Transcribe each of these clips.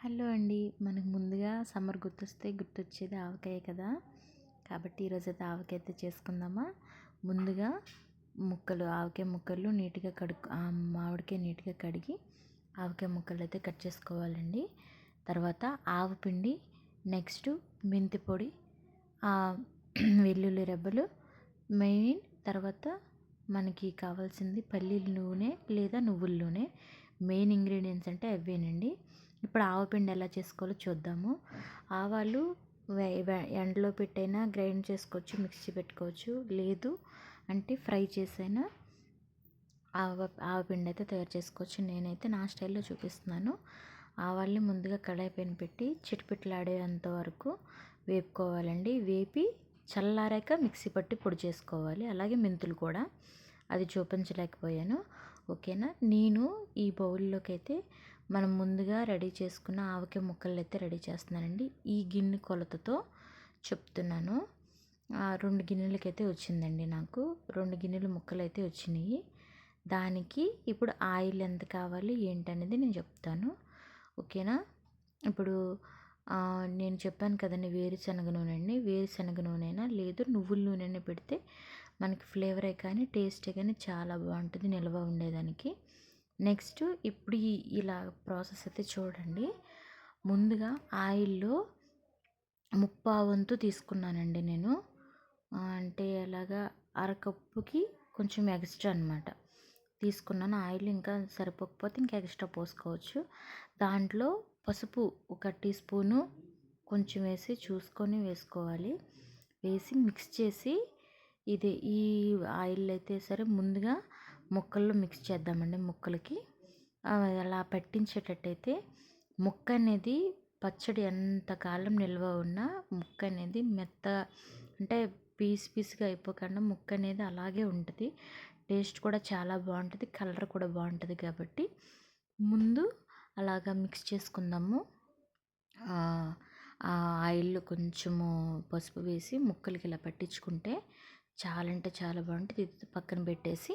Hello అండి. మనకు ముందుగా సమ్మర్ గుర్తొస్తే గుర్తొచ్చేది ఆవకాయ కదా! కాబట్టి ఈరోజైతే ఆవకాయ అయితే చేసుకుందామా. ముందుగా ఆవకాయ ముక్కలు నీట్‌గా మామిడికాయ నీట్‌గా కడిగి ఆవకాయ ముక్కలు అయితే కట్ చేసుకోవాలండి. తర్వాత ఆవపిండి, నెక్స్ట్ మెంతి పొడి, వెల్లుల్లి రెబ్బలు మెయిన్. తర్వాత మనకి కావాల్సింది పల్లీల నూనె లేదా నువ్వుల నూనె. మెయిన్ ఇంగ్రీడియంట్స్ అంటే అవేనండి. ఇప్పుడు ఆవపిండి ఎలా చేసుకోవాలో చూద్దాము. ఆవాలు ఎండలో పెట్టైనా గ్రైండ్ చేసుకోవచ్చు, మిక్సీ పెట్టుకోవచ్చు, లేదు అంటే ఫ్రై చేసైనా ఆవపిండి అయితే తయారు చేసుకోవచ్చు. నేనైతే నా స్టైల్లో చూపిస్తున్నాను. ఆవాల్ని ముందుగా కడాయి పైన పెట్టి చిటపిటలాడేంత వరకు వేపుకోవాలండి. వేపి చల్లారాక మిక్సీ పట్టి పొడి చేసుకోవాలి. అలాగే మెంతులు కూడా, అది చూపించలేకపోయాను. ఓకేనా. నేను ఈ బౌల్లోకి అయితే మనం ముందుగా రెడీ చేసుకున్న ఆవకాయ ముక్కలు అయితే రెడీ చేస్తున్నానండి. ఈ గిన్నె కొలతతో చెప్తున్నాను. 2 గిన్నెలకైతే వచ్చిందండి నాకు. 2 గిన్నెల ముక్కలు అయితే వచ్చినాయి. దానికి ఇప్పుడు ఆయిల్ ఎంత కావాలి ఏంటనేది నేను చెప్తాను. ఓకేనా. ఇప్పుడు నేను చెప్పాను కదండి, వేరుశనగ నూనె అండి. వేరుశనగ నూనెనా లేదు నువ్వుల నూనెనే పెడితే మనకి ఫ్లేవరే కానీ టేస్టే కానీ చాలా బాగుంటుంది నిల్వ ఉండేదానికి. నెక్స్ట్ ఇప్పుడు ఇలా ప్రాసెస్ అయితే చూడండి. ముందుగా ఆయిల్లో 3/4 వంతు తీసుకున్నానండి నేను. అంటే అలాగా అరకప్పుకి కొంచెం ఎక్స్ట్రా అనమాట తీసుకున్నాను. ఆయిల్ ఇంకా సరిపోకపోతే ఇంకా ఎక్స్ట్రా పోసుకోవచ్చు. దాంట్లో పసుపు 1 టీ స్పూను కొంచెం వేసి చూసుకొని వేసుకోవాలి. వేసి మిక్స్ చేసి ఈ ఆయిల్ అయితే సరే ముందుగా ముక్కల్లో మిక్స్ చేద్దామండి. ముక్కలకి అలా పట్టించేటట్టయితే ముక్క అనేది పచ్చడి ఎంతకాలం నిల్వ ఉన్నా ముక్క అనేది అంటే పీస్గా అయిపోకుండా ముక్క అనేది అలాగే ఉంటుంది. టేస్ట్ కూడా చాలా బాగుంటుంది, కలర్ కూడా బాగుంటుంది. కాబట్టి ముందు అలాగా మిక్స్ చేసుకుందాము. ఆయిల్లో కొంచెము పసుపు వేసి ముక్కలకి ఇలా పట్టించుకుంటే చాలా అంటే చాలా బాగుంటుంది. ఇది పక్కన పెట్టేసి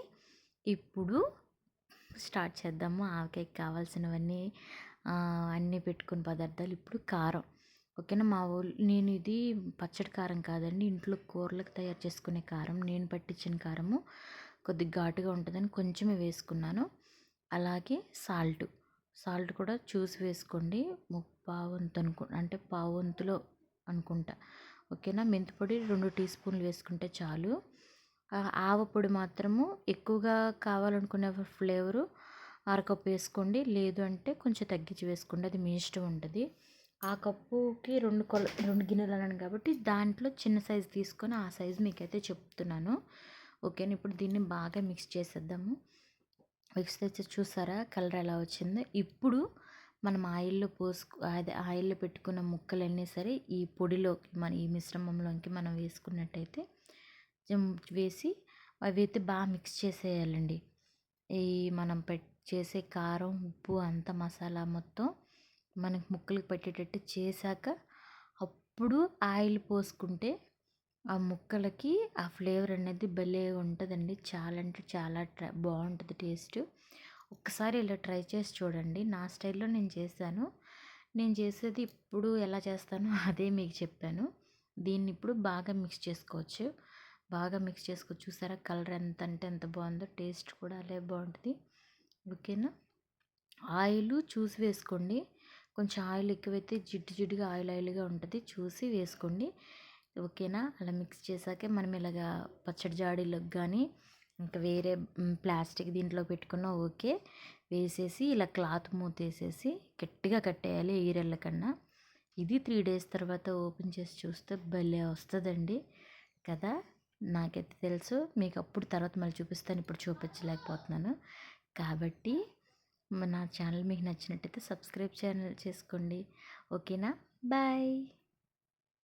ఇప్పుడు స్టార్ట్ చేద్దాము. ఆవకాయకి కావాల్సినవన్నీ అన్నీ పెట్టుకున్న పదార్థాలు. ఇప్పుడు కారం. ఓకేనా. నేను ఇది పచ్చడి కారం కాదండి, ఇంట్లో కూరలకు తయారు చేసుకునే కారం. నేను పట్టించిన కారము కొద్దిగా ఘాటుగా ఉంటుందని కొంచెమే వేసుకున్నాను. అలాగే సాల్ట్ కూడా చూసి వేసుకోండి. 3/4 వంతు అంటే పావు వంతులో అనుకుంటా. ఓకేనా. మెంతిపొడి 2 టీ స్పూన్లు వేసుకుంటే చాలు. ఆవపొడి మాత్రము ఎక్కువగా కావాలనుకునే ఫ్లేవరు అరకప్పు వేసుకోండి, లేదు అంటే కొంచెం తగ్గించి వేసుకోండి, అది మీ ఇష్టం ఉంటుంది. ఆ కప్పుకి 2 గిన్నెలు అన్నాను కాబట్టి దాంట్లో చిన్న సైజు తీసుకొని ఆ సైజు మీకైతే చెప్తున్నాను. ఓకేనా. ఇప్పుడు దీన్ని బాగా మిక్స్ చేసేద్దాము. మిక్స్ చేసి చూసారా కలర్ ఎలా వచ్చిందో. ఇప్పుడు మనం ఆయిల్లో పెట్టుకున్న ముక్కలన్నీ సరే ఈ పొడిలోకి ఈ మిశ్రమంలోకి మనం వేసుకున్నట్టయితే వేసి అవి అయితే బాగా మిక్స్ చేసేయాలండి. ఈ మనం చేసే కారం, ఉప్పు అంత మసాలా మొత్తం మనకి ముక్కలకు పెట్టేటట్టు చేశాక అప్పుడు ఆయిల్ పోసుకుంటే ఆ ముక్కలకి ఆ ఫ్లేవర్ అనేది భలే ఉంటుందండి. చాలా అంటే చాలా బాగుంటుంది టేస్ట్. ఒక్కసారి ఇలా ట్రై చేసి చూడండి. నా స్టైల్లో నేను చేశాను. నేను చేసేది ఇప్పుడు ఎలా చేస్తానో అదే మీకు చెప్పాను. దీన్ని ఇప్పుడు బాగా మిక్స్ చేసుకోవచ్చు. చూసారా కలర్ ఎంత అంటే ఎంత బాగుందో, టేస్ట్ కూడా అలాగే బాగుంటుంది. ఓకేనా. ఆయిల్ చూసి వేసుకోండి. కొంచెం ఆయిల్ ఎక్కువైతే జిడ్డుగా ఆయిల్గా ఉంటుంది, చూసి వేసుకోండి. ఓకేనా. అలా మిక్స్ చేశాకే మనం ఇలాగా పచ్చడి జాడీలోకి కానీ ఇంకా వేరే ప్లాస్టిక్ దీంట్లో పెట్టుకున్నా ఓకే. వేసేసి ఇలా క్లాత్ మూతేసేసి గట్టిగా కట్టేయాలి ఈరెళ్ళకన్నా. ఇది 3 డేస్ తర్వాత ఓపెన్ చేసి చూస్తే భలే వస్తుందండి కదా. నాకైతే తెలుసు, మీకు అప్పుడు తర్వాత మళ్ళీ చూపిస్తాను, ఇప్పుడు చూపించలేకపోతున్నాను. కాబట్టి నా ఛానల్ మీకు నచ్చినట్టయితే సబ్స్క్రైబ్ చేసుకోండి. ఓకేనా. బాయ్.